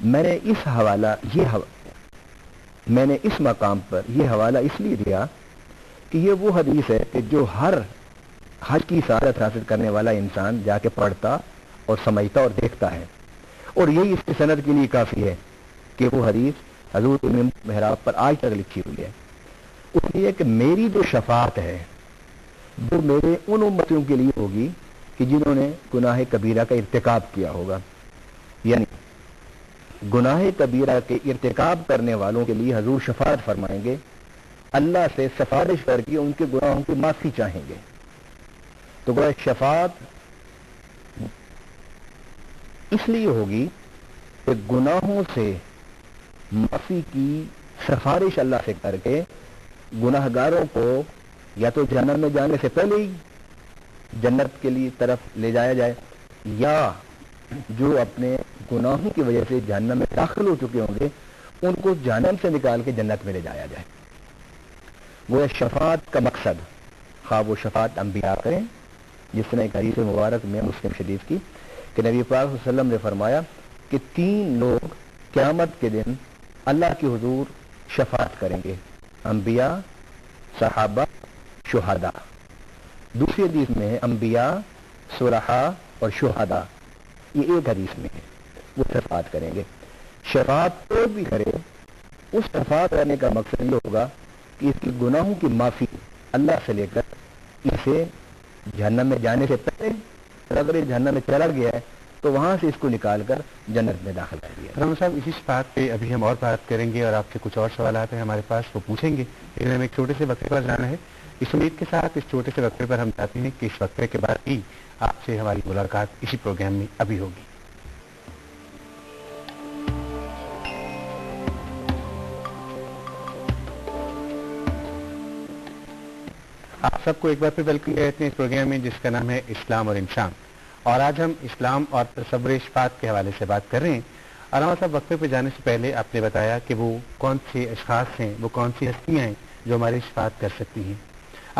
میں نے اس مقام پر یہ حوالہ اس لیے دیا کہ یہ وہ حدیث ہے کہ جو ہر حج کی سعادت حاصل کرنے والا انسان جا کے پڑھتا اور سمجھتا اور دیکھتا ہے، اور یہی اس کی سند کے لیے کافی ہے کہ وہ حدیث حضور محراب پر آج تک لکھی ہوئی ہے۔ اس لیے کہ میری جو شفاعت ہے وہ میرے ان امتیوں کے لیے ہوگی کہ جنہوں نے گناہ کبیرہ کا ارتکاب کیا ہوگا، یعنی گناہ کبیرہ کے ارتکاب کرنے والوں کے لیے حضور شفاعت فرمائیں گے، اللہ سے سفارش کر کے ان کے گناہوں کی معافی چاہیں گے۔ تو گویا شفاعت اس لیے ہوگی کہ گناہوں سے معافی کی سفارش اللہ سے کر کے گناہ گاروں کو یا تو جہنم میں جانے سے پہلے ہی جنت کے لیے طرف لے جایا جائے، یا جو اپنے گناہوں کی وجہ سے جہنم میں داخل ہو چکے ہوں گے ان کو جہنم سے نکال کے جنت میں لے جایا جائے۔ وہ شفاعت کا مقصد، خواہ وہ شفاعت انبیاء کریں، جس طرح ایک حدیث مبارک میں مسلم شریف کی کہ نبی پاک صلی اللہ علیہ وسلم نے فرمایا کہ 3 لوگ قیامت کے دن اللہ کے حضور شفاعت کریں گے، انبیاء، صحابہ، شہداء۔ دوسری حدیث میں ہے انبیاء، صلحاء اور شہداء، یہ ایک حدیث میں ہے، وہ شفاعت کریں گے۔ شفاعت کوئی بھی کرے، اس شفاعت کرنے کا مقصد یہ ہوگا کہ اس کی گناہوں کی معافی اللہ سے لے کر اسے جہنم میں جانے سے پہلے، اور اگر یہ جہنم میں چلا گیا ہے تو وہاں سے اس کو نکال کر جنت میں داخل کر دیا۔ رحمان صاحب، اسی بات پہ ابھی ہم اور بات کریں گے اور آپ سے کچھ اور سوالات ہیں ہمارے پاس، وہ پوچھیں گے، لیکن ہمیں ایک چھوٹے سے وقفے پر جانا ہے۔ اس امید کے ساتھ اس چھوٹے سے وقفے پر ہم چاہتے ہیں کہ اس وقفے کے بعد ہی آپ سے ہماری ملاقات اسی پروگرام میں ابھی ہوگی۔ آپ سب کو ایک بار پھر ویلکم کہتے ہیں اس پروگرام میں جس کا نام ہے اسلام اور انسان، اور آج ہم اسلام اور تصور شفاعت کے حوالے سے بات کر رہے ہیں۔ اور ہمارے صاحب، وقفے پہ جانے سے پہلے آپ نے بتایا کہ وہ کون سے اشخاص ہیں، وہ کون سی ہستیاں ہیں جو ہماری شفاعت کر سکتی ہیں۔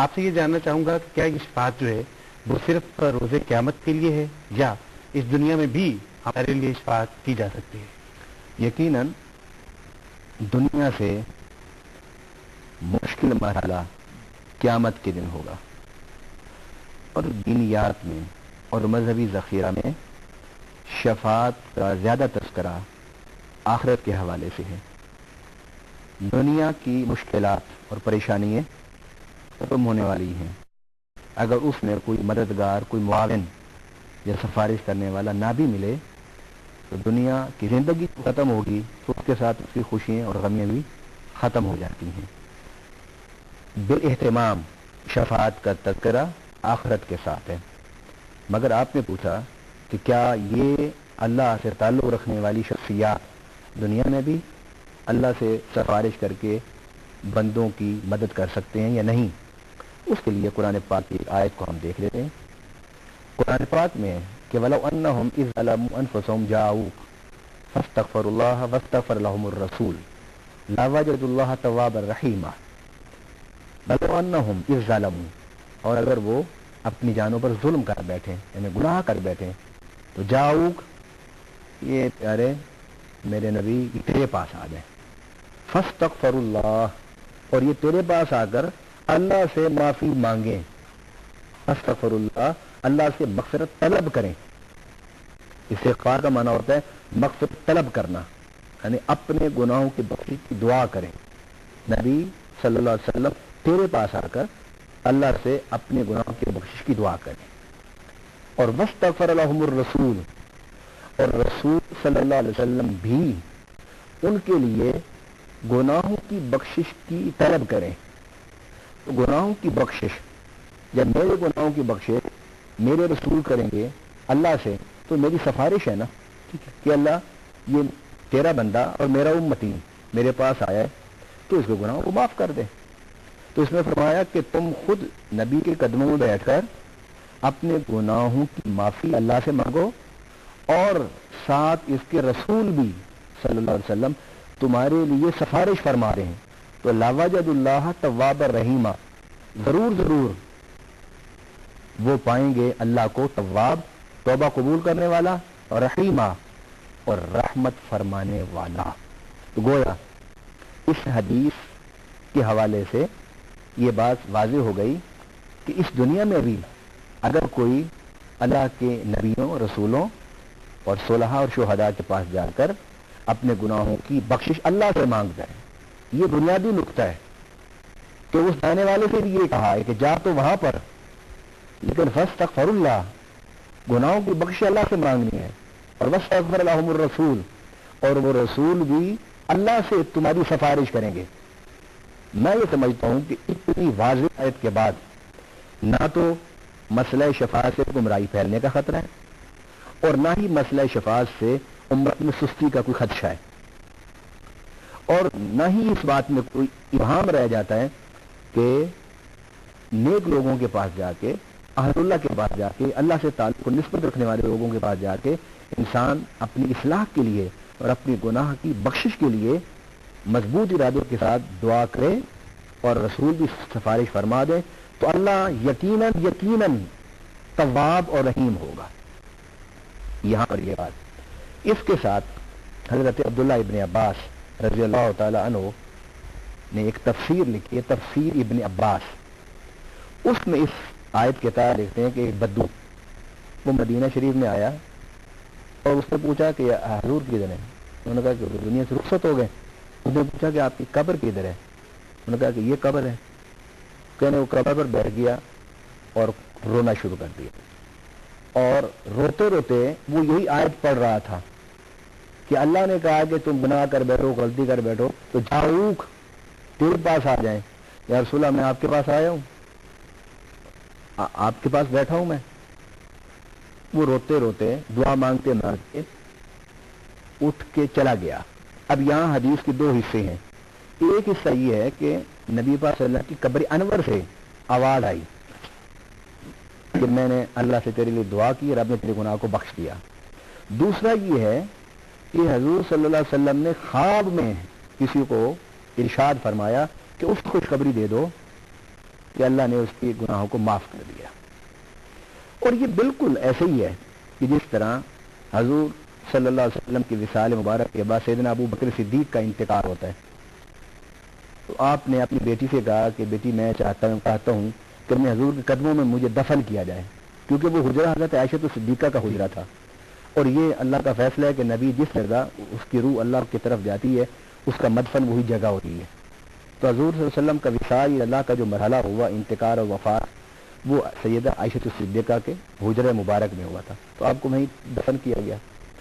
آپ سے یہ جاننا چاہوں گا کہ کیا یہ شفاعت جو ہے وہ صرف روز قیامت کے لیے ہے یا اس دنیا میں بھی ہمارے لیے شفاعت کی جا سکتی ہے؟ یقیناً دنیا سے مشکل مرحلہ قیامت کے دن ہوگا، اور دینیات میں اور مذہبی ذخیرہ میں شفاعت کا زیادہ تذکرہ آخرت کے حوالے سے ہے۔ دنیا کی مشکلات اور پریشانیاں ختم ہونے والی ہیں، اگر اس میں کوئی مددگار، کوئی معاون یا سفارش کرنے والا نہ بھی ملے تو دنیا کی زندگی ختم ہوگی، تو اس کے ساتھ اس کی خوشیاں اور غمیاں بھی ختم ہو جاتی ہیں۔ بالاہتمام شفاعت کا تذکرہ آخرت کے ساتھ ہے، مگر آپ نے پوچھا کہ کیا یہ اللہ سے تعلق رکھنے والی شخصیات دنیا میں بھی اللہ سے سفارش کر کے بندوں کی مدد کر سکتے ہیں یا نہیں؟ اس کے لیے قرآن پاک کی آیت کو ہم دیکھ لیتے ہیں۔ قرآن پاک میں کہ وَلَوْ أَنَّهُمْ إِذْ ظَلَمُوا أَنفُسَهُمْ جَاءُوكَ فَاسْتَغْفَرُوا اللَّهَ وَاسْتَغْفَرَ لَهُمُ الرَّسُولُ لَوَجَدُوا اللَّهَ تَوَّابًا رَحِيمًا۔ وَلَوْ أَنَّهُمْ إِذْ ظَلَمُوا، اور اگر وہ اپنی جانوں پر ظلم کر بیٹھیں، یعنی گناہ کر بیٹھیں، تو جاؤک، یہ پیارے میرے نبی تیرے پاس آ جائیں، فاستغفر اللہ، اور یہ تیرے پاس آ کر اللہ سے معافی مانگیں، فاستغفر اللہ، اللہ سے مغفرت طلب کریں۔ استغفار کا معنی ہوتا ہے مغفرت طلب کرنا، یعنی اپنے گناہوں کی بخشش کی دعا کریں۔ نبی صلی اللہ علیہ وسلم تیرے پاس آ کر اللہ سے اپنے گناہوں کی بخشش کی دعا کریں۔ اور واستغفر لهم الرسول، اور رسول صلی اللہ علیہ وسلم بھی ان کے لیے گناہوں کی بخشش کی طلب کریں۔ تو گناہوں کی بخشش، جب میرے گناہوں کی بخشش میرے رسول کریں گے اللہ سے، تو میری سفارش ہے نا کہ اللہ یہ تیرا بندہ اور میرا امتی میرے پاس آیا ہے تو اس کے گناہوں کو معاف کر دے۔ تو اس میں فرمایا کہ تم خود نبی کے قدموں میں بیٹھ کر اپنے گناہوں کی معافی اللہ سے مانگو، اور ساتھ اس کے رسول بھی صلی اللہ علیہ وسلم تمہارے لیے سفارش فرما رہے ہیں۔ تو لَوَجَدُوا اللَّهَ تَوَّابًا رَحِيمًا، ضرور وہ پائیں گے اللہ کو تواب، توبہ قبول کرنے والا، اور رحیمہ، اور رحمت فرمانے والا. تو گویا اس حدیث کے حوالے سے یہ بات واضح ہو گئی کہ اس دنیا میں بھی اگر کوئی اللہ کے نبیوں رسولوں اور صلحاء اور شہداء کے پاس جا کر اپنے گناہوں کی بخشش اللہ سے مانگتا ہے, یہ بنیادی نقطہ ہے کہ اس جانے والے سے بھی یہ کہا ہے کہ جا تو وہاں پر, لیکن فاستغفر اللہ, گناہوں کی بخشش اللہ سے مانگنی ہے, اور واستغفر لهم الرسول, اور وہ رسول بھی اللہ سے تمہاری سفارش کریں گے. میں یہ سمجھتا ہوں کہ اتنی واضح آیت کے بعد نہ تو مسئلہ شفاعت سے گمراہی پھیلنے کا خطرہ ہے, اور نہ ہی مسئلہ شفاعت سے امت میں سستی کا کوئی خدشہ ہے, اور نہ ہی اس بات میں کوئی ابہام رہ جاتا ہے کہ نیک لوگوں کے پاس جا کے, اہل اللہ کے پاس جا کے, اللہ سے تعلق کو نسبت رکھنے والے لوگوں کے پاس جا کے انسان اپنی اصلاح کے لیے اور اپنی گناہ کی بخشش کے لیے مضبوط ارادوں کے ساتھ دعا کرے اور رسول بھی سفارش فرما دے تو اللہ یقیناً یقیناً تواب اور رحیم ہوگا. یہاں پر یہ بات, اس کے ساتھ حضرت عبداللہ ابن عباس رضی اللہ تعالی عنہ نے ایک تفسیر لکھی ہے, تفسیر ابن عباس. اس میں اس آیت کے تحت لکھتے ہیں کہ ایک بدو وہ مدینہ شریف میں آیا اور اس نے پوچھا کہ حضور کدھر ہے؟ انہوں نے کہا کہ دنیا سے رخصت ہو گئے. اس نے پوچھا کہ آپ کی قبر کدھر ہے؟ انہوں نے کہا کہ یہ قبر ہے. کہنے وہ قبر پر بیٹھ گیا اور رونا شروع کر دیا, اور روتے روتے وہ یہی آیت پڑھ رہا تھا کہ اللہ نے کہا کہ تم گناہ کر بیٹھو, غلطی کر بیٹھو تو جاؤک تیرے پاس آ جائیں. یا رسول اللہ, میں آپ کے پاس آیا ہوں, آپ کے پاس بیٹھا ہوں میں. وہ روتے روتے دعا مانگتے مانگتے اٹھ کے چلا گیا. اب یہاں حدیث کے دو حصے ہیں. ایک حصہ یہ ہے کہ نبی پاک صلی اللہ علیہ وسلم کی قبر انور سے آواز آئی کہ میں نے اللہ سے تیرے لیے دعا کی, رب نے تیرے گناہ کو بخش دیا. دوسرا یہ ہے کہ حضور صلی اللہ علیہ وسلم نے خواب میں کسی کو ارشاد فرمایا کہ اس کو خوشخبری دے دو کہ اللہ نے اس کی گناہوں کو معاف کر دیا. اور یہ بالکل ایسے ہی ہے کہ جس طرح حضور صلی اللہ علیہ وسلم کی وصال مبارک کے بعد سیدنا ابو بکر صدیق کا انتقال ہوتا ہے, تو آپ نے اپنی بیٹی سے کہا کہ بیٹی میں چاہتا ہوں کہ میں حضور کے قدموں میں مجھے دفن کیا جائے, کیونکہ وہ حجرہ حضرت عائشہ صدیقہ کا حجرہ تھا, اور یہ اللہ کا فیصلہ ہے کہ نبی جس جگہ اس کی روح اللہ کی طرف جاتی ہے اس کا مدفن وہی جگہ ہوتی ہے. تو حضور صلی اللہ علیہ وسلم کا وصال اللہ کا جو مرحلہ ہوا, انتقال اور وفات, وہ سیدہ عائشہ صدیقہ کے حجرہ مبارک میں ہوا تھا. تو آپ کو وہیں دفن کیا گیا,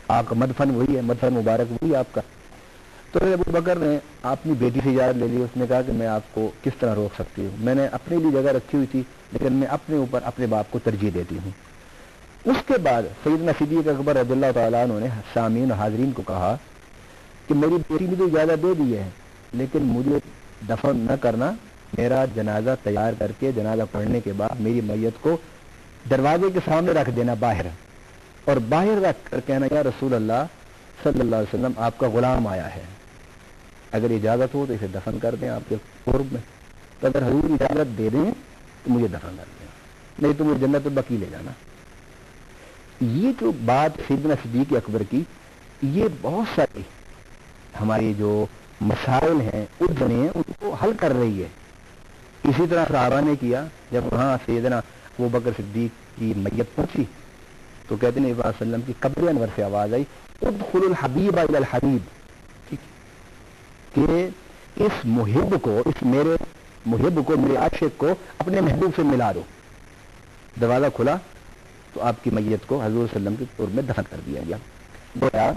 آپ کا مدفن وہی ہے, مدفن مبارک وہی آپ کا. تو ابو بکر نے اپنی بیٹی سے اجازت لے لی. اس نے کہا کہ میں آپ کو کس طرح روک سکتی ہوں, میں نے اپنے لیے جگہ رکھی ہوئی تھی لیکن میں اپنے اوپر اپنے باپ کو ترجیح دیتی ہوں. اس کے بعد سیدنا صدیق اکبر رضی اللہ تعالیٰ عنہ نے سامعین و حاضرین کو کہا کہ میری بیٹی نے تو اجازت دے دی ہے, لیکن مجھے دفن نہ کرنا, میرا جنازہ تیار کر کے جنازہ پڑھنے کے بعد میری میت کو دروازے کے سامنے رکھ دینا باہر, اور باہر رکھ کر کہنا یا رسول اللہ صلی اللہ علیہ وسلم آپ کا غلام آیا ہے, اگر اجازت ہو تو اسے دفن کر دیں آپ کے قرب میں, تو اگر حضور اجازت دے دیں تو مجھے دفن کر دیں, نہیں تو مجھے جنت البقیع لے جانا. یہ جو بات سیدنا صدیق اکبر کی, یہ بہت ساری ہماری جو مسائل ہیں الجھنے ہیں ان کو حل کر رہی ہے. اسی طرح صحابہ نے کیا, جب وہاں سیدنا ابو بکر صدیق کی میت پہنچی تو کہتے ہیں نبی صلی اللہ علیہ وسلم کی قبر انور سے آواز آئی ادخل الحبیب الی الحبیب, کہ اس محب کو, اس میرے محب کو, میرے عاشق کو اپنے محبوب سے ملا دو. دروازہ کھلا تو آپ کی میت کو حضور صلی اللہ علیہ وسلم کے قرب میں دفن کر دیا گیا. گویا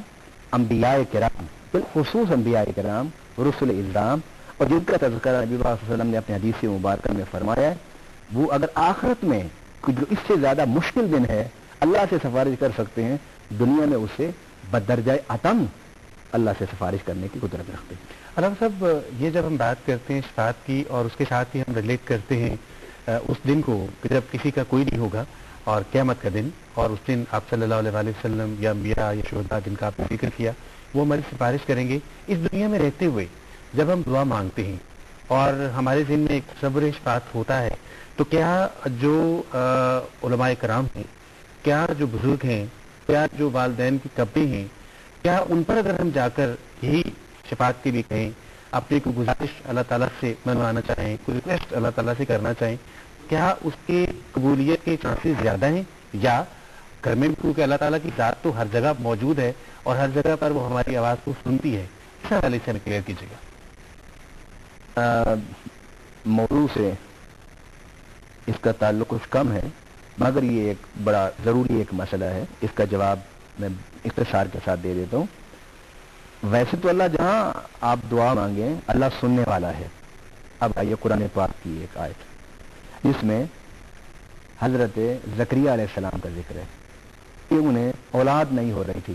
انبیاء کرام, بالخصوص انبیاء کرام, رسل اعظام, اور جن کا تذکرہ نبی صلی اللہ علیہ وسلم نے اپنے حدیث مبارکہ میں فرمایا ہے, وہ اگر آخرت میں جو اس سے زیادہ مشکل دن ہے اللہ سے سفارش کر سکتے ہیں, دنیا میں اسے بدرجہ اتم اللہ سے سفارش کرنے کی قدرت رکھتے ہیں. علامہ صاحب, یہ جب ہم بات کرتے ہیں شفاعت کی اور اس کے ساتھ ہی ہم ریلیٹ کرتے ہیں اس دن کو کہ جب کسی کا کوئی نہیں ہوگا اور قیامت کا دن, اور اس دن آپ صلی اللہ علیہ وسلم یا انبیاء یا شہداء جن کا آپ نے ذکر کیا وہ ہماری سفارش کریں گے. اس دنیا میں رہتے ہوئے جب ہم دعا مانگتے ہیں اور ہمارے ذہن میں ایک تصور شفاعت ہوتا ہے, تو کیا جو علماء کرام ہیں, کیا جو بزرگ ہیں, کیا جو والدین کی قبریں ہیں, کیا ان پر اگر ہم جا کر یہی شفاعت کے لیے کہیں، اپنی کوئی گزارش اللہ تعالیٰ سے منوانا چاہیں، کوئی ریکویسٹ اللہ تعالیٰ سے کرنا چاہیں، کیا اس کے قبولیت کے چانسز زیادہ ہیں؟ یا گھر میں بھی کیونکہ اللہ تعالیٰ کی ذات تو ہر جگہ موجود ہے اور ہر جگہ پر وہ ہماری آواز کو سنتی ہے، اس حوالے سے ہمیں کلیئر کیجیے گا۔ موضوع سے اس کا تعلق کچھ کم ہے، مگر یہ ایک بڑا ضروری ایک مسئلہ ہے، اس کا جواب میں اختصار کے ساتھ دے دیتا ہوں۔ ویسے تو اللہ جہاں آپ دعا مانگیں اللہ سننے والا ہے۔ اب آئیے قرآن پاک کی ایک آیت جس میں حضرت زکریا علیہ السلام کا ذکر ہے کہ انہیں اولاد نہیں ہو رہی تھی،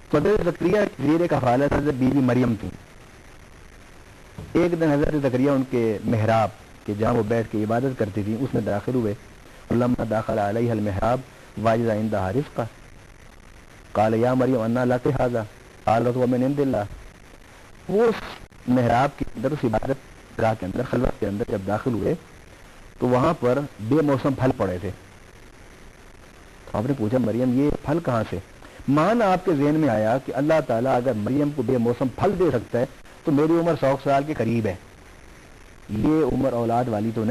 تو حضرت زکریا زیر کفالت حضرت بی بی مریم تھی۔ ایک دن حضرت زکریا ان کے محراب کہ جہاں وہ بیٹھ کے عبادت کرتی تھی اس میں داخل ہوئے، لما داخل علیہ المحراب واجد عندها رزقا قال یا مریم انا لک ھذا قالت هو من عند اللہ۔ وہ اس محراب کے اندر، اس عبادت گاہ کے اندر، خلوت کے اندر جب داخل ہوئے تو وہاں پر بے موسم پھل پڑے تھے۔ تو آپ نے پوچھا مریم یہ پھل کہاں سے؟ مان آپ کے ذہن میں آیا کہ اللہ تعالیٰ اگر مریم کو بے موسم پھل دے سکتا ہے تو میری عمر 100 سال کے قریب ہے، یہ عمر اولاد والی تو نہیں۔